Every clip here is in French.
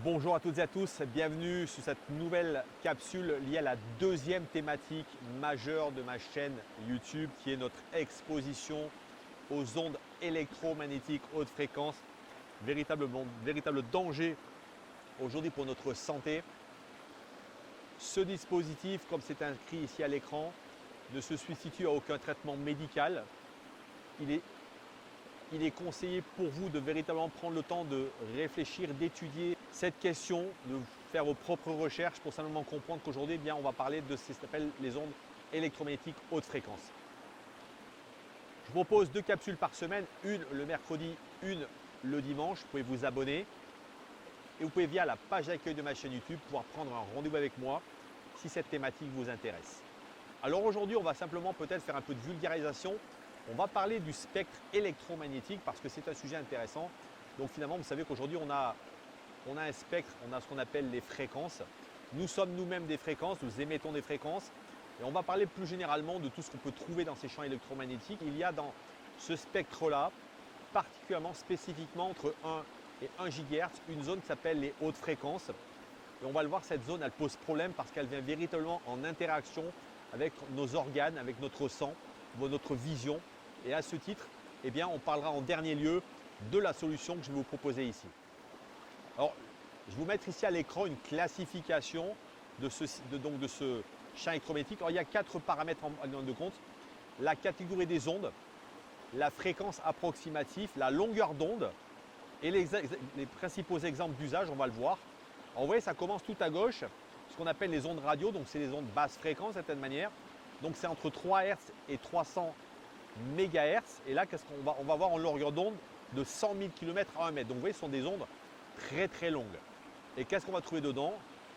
Bonjour à toutes et à tous, bienvenue sur cette nouvelle capsule liée à la deuxième thématique majeure de ma chaîne YouTube qui est notre exposition aux ondes électromagnétiques haute fréquence. Véritable danger aujourd'hui pour notre santé. Ce dispositif, comme c'est inscrit ici à l'écran, ne se substitue à aucun traitement médical. Il est conseillé pour vous de véritablement prendre le temps de réfléchir, d'étudier cette question, de faire vos propres recherches pour simplement comprendre qu'aujourd'hui, on va parler de ce qu'on appelle les ondes électromagnétiques haute fréquence. Je vous propose 2 capsules par semaine, une le mercredi, une le dimanche. Vous pouvez vous abonner et vous pouvez via la page d'accueil de ma chaîne YouTube pouvoir prendre un rendez-vous avec moi si cette thématique vous intéresse. Alors aujourd'hui, on va simplement peut-être faire un peu de vulgarisation. On va parler du spectre électromagnétique parce que c'est un sujet intéressant. Donc finalement, vous savez qu'aujourd'hui, on a un spectre, on a ce qu'on appelle les fréquences. Nous sommes nous-mêmes des fréquences, nous émettons des fréquences. Et on va parler plus généralement de tout ce qu'on peut trouver dans ces champs électromagnétiques. Il y a dans ce spectre-là, particulièrement spécifiquement entre 1 et 1 GHz, une zone qui s'appelle les hautes fréquences. Et on va le voir, cette zone, elle pose problème parce qu'elle vient véritablement en interaction avec nos organes, avec notre sang, notre vision. Et à ce titre, on parlera en dernier lieu de la solution que je vais vous proposer ici. Alors, je vais vous mettre ici à l'écran une classification de ce champ électromagnétique. Alors, il y a 4 paramètres en ligne de compte. La catégorie des ondes, la fréquence approximative, la longueur d'onde et les principaux exemples d'usage, on va le voir. Alors, vous voyez, ça commence tout à gauche, ce qu'on appelle les ondes radio, donc c'est les ondes basse fréquence d'une certaine manière. Donc c'est entre 3 Hz et 300 MHz. Et là, qu'est-ce qu'on va voir en longueur d'onde de 100 000 km à 1 mètre. Donc vous voyez, ce sont des ondes très très longues. Et qu'est-ce qu'on va trouver dedans?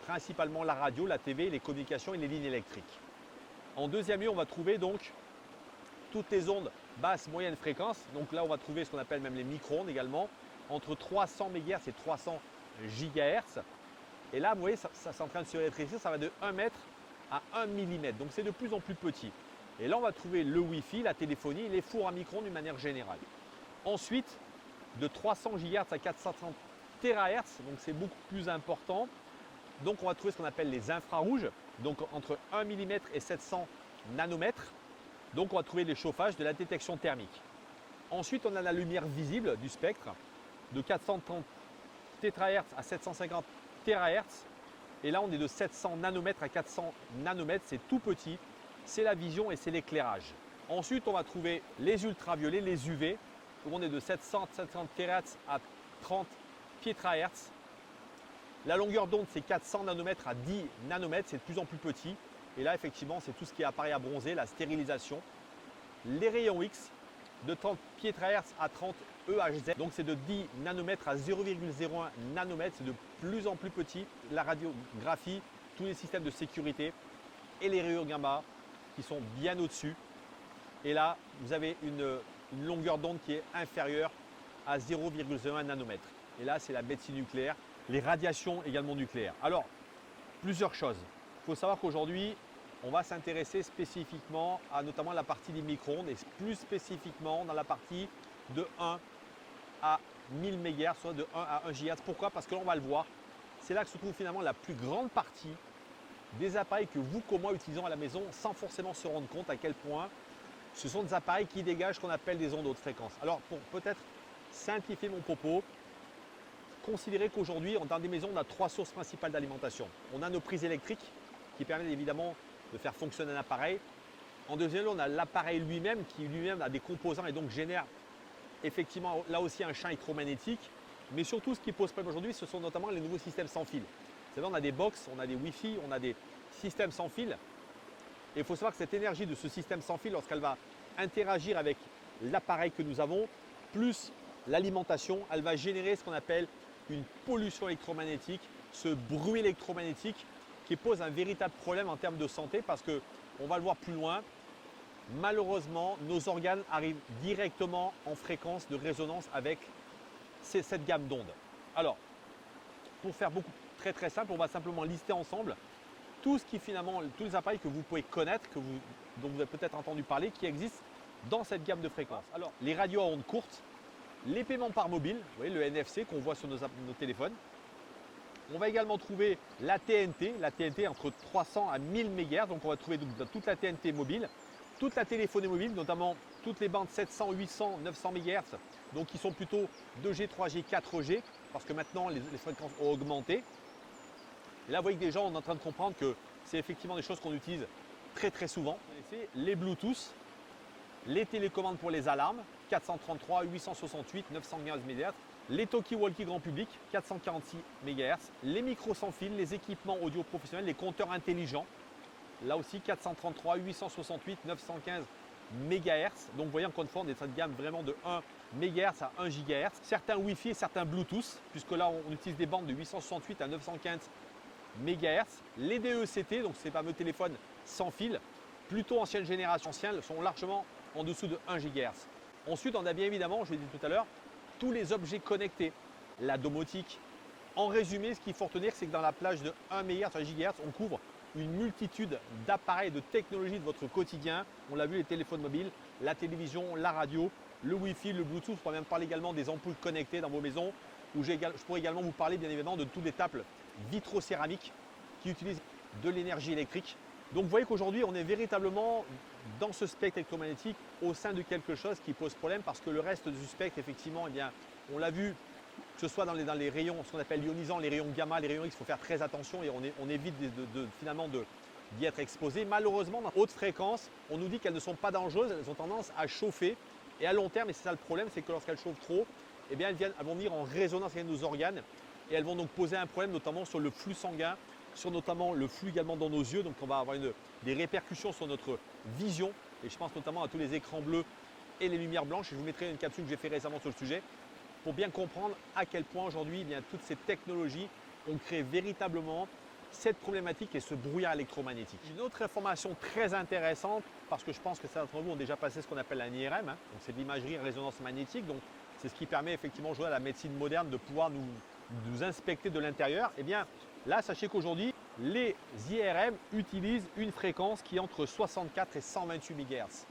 Principalement la radio, la TV, les communications et les lignes électriques. En deuxième lieu, on va trouver donc toutes les ondes basse moyenne fréquence. Donc là, on va trouver ce qu'on appelle même les micro-ondes également, entre 300 MHz et 300 GHz. Et là, vous voyez, ça c'est en train de se rétrécir, ça va de 1 mètre à 1 mm. Donc c'est de plus en plus petit. Et là, on va trouver le Wi-Fi, la téléphonie, les fours à micro-ondes d'une manière générale. Ensuite, de 300 GHz à 430 THz, donc c'est beaucoup plus important. Donc on va trouver ce qu'on appelle les infrarouges, donc entre 1 mm et 700 nanomètres. Donc on va trouver les chauffages, de la détection thermique. Ensuite, on a la lumière visible du spectre, de 430 THz à 750 THz. Et là, on est de 700 nanomètres à 400 nanomètres, c'est tout petit. C'est la vision et c'est l'éclairage. Ensuite, on va trouver les ultraviolets, les UV, où on est de 700 THz à 30 piétrahertz. La longueur d'onde, c'est 400 nanomètres à 10 nanomètres, c'est de plus en plus petit. Et là, effectivement, c'est tout ce qui est appareil à bronzer, la stérilisation. Les rayons X, de 30 piétrahertz à 30 EHZ, donc c'est de 10 nanomètres à 0,01 nanomètres, c'est de plus en plus petit. La radiographie, tous les systèmes de sécurité et les rayons gamma qui sont bien au-dessus. Et là, vous avez une longueur d'onde qui est inférieure à 0,01 nanomètre. Et là, c'est la médecine nucléaire, les radiations également nucléaires. Alors, plusieurs choses. Il faut savoir qu'aujourd'hui, on va s'intéresser spécifiquement à notamment la partie des micro-ondes et plus spécifiquement dans la partie de 1 à 1000 MHz, soit de 1 à 1 GHz. Pourquoi? Parce que là, on va le voir, c'est là que se trouve finalement la plus grande partie des appareils que vous comme moi utilisons à la maison sans forcément se rendre compte à quel point ce sont des appareils qui dégagent ce qu'on appelle des ondes haute fréquence. Alors pour peut-être simplifier mon propos, considérez qu'aujourd'hui dans des maisons on a 3 sources principales d'alimentation. On a nos prises électriques qui permettent évidemment de faire fonctionner un appareil. En deuxième lieu, on a l'appareil lui-même qui lui-même a des composants et donc génère effectivement là aussi un champ électromagnétique. Mais surtout ce qui pose problème aujourd'hui, ce sont notamment les nouveaux systèmes sans fil. Vous savez, on a des box, on a des Wi-Fi, on a des systèmes sans fil. Et il faut savoir que cette énergie de ce système sans fil, lorsqu'elle va interagir avec l'appareil que nous avons, plus l'alimentation, elle va générer ce qu'on appelle une pollution électromagnétique, ce bruit électromagnétique qui pose un véritable problème en termes de santé parce que, on va le voir plus loin, malheureusement, nos organes arrivent directement en fréquence de résonance avec cette gamme d'ondes. Alors, pour faire très simple, on va simplement lister ensemble tout ce qui finalement, tous les appareils que vous pouvez connaître, dont vous avez peut-être entendu parler, qui existent dans cette gamme de fréquences. Alors, les radios à ondes courtes, les paiements par mobile, vous voyez le NFC qu'on voit sur nos téléphones. On va également trouver la TNT entre 300 à 1000 MHz, donc on va trouver toute la TNT mobile, toute la téléphonie mobile, notamment toutes les bandes 700, 800, 900 MHz, donc qui sont plutôt 2G, 3G, 4G, parce que maintenant les fréquences ont augmenté. Et là, vous voyez que déjà, on est en train de comprendre que c'est effectivement des choses qu'on utilise très souvent. C'est les Bluetooth, les télécommandes pour les alarmes, 433, 868, 915 MHz, les talkie-walkie grand public, 446 MHz, les micros sans fil, les équipements audio professionnels, les compteurs intelligents, là aussi 433, 868, 915 MHz. Donc vous voyez encore une fois, on est dans cette gamme vraiment de 1 MHz à 1 GHz. Certains Wi-Fi et certains Bluetooth, puisque là on utilise des bandes de 868 à 915 MHz. Les DECT, donc ces fameux téléphones sans fil, plutôt ancienne génération, sont largement en dessous de 1 GHz. Ensuite, on a bien évidemment, je l'ai dit tout à l'heure, tous les objets connectés, la domotique. En résumé, ce qu'il faut retenir, c'est que dans la plage de 1 MHz à 1 GHz, on couvre une multitude d'appareils, de technologies de votre quotidien. On l'a vu, les téléphones mobiles, la télévision, la radio, le Wi-Fi, le Bluetooth. On pourrait même parler également des ampoules connectées dans vos maisons. Je pourrais également vous parler bien évidemment de toutes les tables vitrocéramiques qui utilisent de l'énergie électrique. Donc vous voyez qu'aujourd'hui, on est véritablement dans ce spectre électromagnétique au sein de quelque chose qui pose problème, parce que le reste du spectre, effectivement, eh bien, on l'a vu, que ce soit dans les rayons, ce qu'on appelle ionisants, les rayons gamma, les rayons X, il faut faire très attention et on évite finalement d'y être exposé. Malheureusement, dans haute fréquence, on nous dit qu'elles ne sont pas dangereuses, elles ont tendance à chauffer. Et à long terme, et c'est ça le problème, c'est que lorsqu'elles chauffent trop, eh bien, elles vont venir en résonance avec nos organes et elles vont donc poser un problème, notamment sur le flux sanguin, sur notamment le flux également dans nos yeux. Donc on va avoir des répercussions sur notre vision, et je pense notamment à tous les écrans bleus et les lumières blanches. Et je vous mettrai une capsule que j'ai fait récemment sur le sujet pour bien comprendre à quel point aujourd'hui, eh bien, toutes ces technologies ont créé véritablement cette problématique et ce brouillard électromagnétique. Une autre information très intéressante, parce que je pense que certains d'entre vous ont déjà passé ce qu'on appelle un IRM, donc c'est de l'imagerie résonance magnétique. Donc c'est ce qui permet effectivement aujourd'hui à la médecine moderne de pouvoir nous inspecter de l'intérieur. Et bien là, sachez qu'aujourd'hui, les IRM utilisent une fréquence qui est entre 64 et 128 MHz.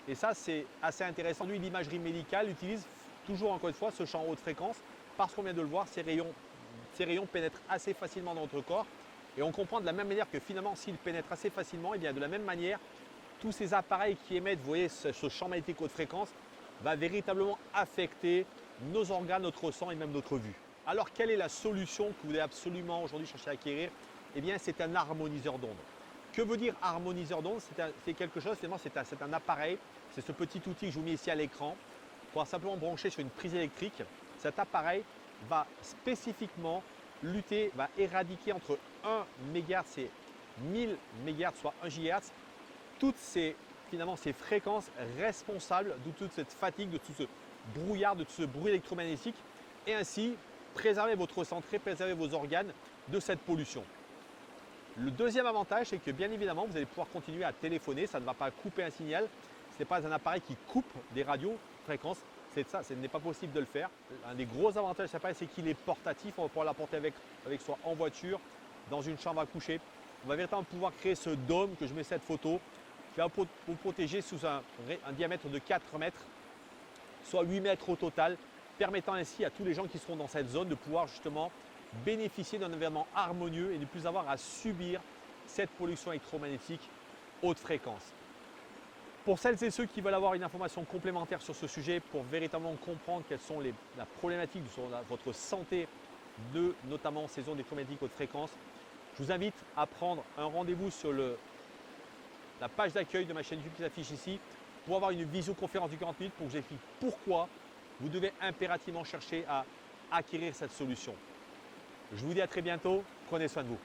Et ça, c'est assez intéressant. Lui, l'imagerie médicale utilise toujours, encore une fois, ce champ haute fréquence, parce qu'on vient de le voir, ces rayons pénètrent assez facilement dans notre corps. Et on comprend de la même manière que finalement, s'ils pénètrent assez facilement, et bien de la même manière, tous ces appareils qui émettent, vous voyez, ce champ magnétique haute fréquence, va véritablement affecter nos organes, notre sang et même notre vue. Alors, quelle est la solution que vous devez absolument aujourd'hui chercher à acquérir? Eh bien, c'est un harmoniseur d'ondes. Que veut dire harmoniseur d'ondes? C'est quelque chose, finalement, c'est un appareil, c'est ce petit outil que je vous mets ici à l'écran, qu'on va simplement brancher sur une prise électrique. Cet appareil va spécifiquement lutter, va éradiquer entre 1 MHz et 1000 MHz, soit 1 GHz, toutes ces fréquences responsables de toute cette fatigue, de tout ce brouillard, de tout ce bruit électromagnétique, et ainsi préserver votre centré, préserver vos organes de cette pollution. Le deuxième avantage, c'est que bien évidemment, vous allez pouvoir continuer à téléphoner, ça ne va pas couper un signal. Ce n'est pas un appareil qui coupe des radiofréquences, c'est ça, ce n'est pas possible de le faire. Un des gros avantages de cet appareil, c'est qu'il est portatif, on va pouvoir l'apporter avec soi en voiture, dans une chambre à coucher. On va véritablement pouvoir créer ce dôme que je mets cette photo, qui va vous protéger sous un diamètre de 4 mètres, soit 8 mètres au total, permettant ainsi à tous les gens qui seront dans cette zone de pouvoir justement bénéficier d'un environnement harmonieux et de ne plus avoir à subir cette pollution électromagnétique haute fréquence. Pour celles et ceux qui veulent avoir une information complémentaire sur ce sujet, pour véritablement comprendre quelles sont la problématique sur votre santé de notamment ces ondes électromagnétiques haute fréquence, je vous invite à prendre un rendez-vous sur la page d'accueil de ma chaîne YouTube qui s'affiche ici pour avoir une visioconférence de 40 minutes pour que je vous explique pourquoi vous devez impérativement chercher à acquérir cette solution. Je vous dis à très bientôt, prenez soin de vous.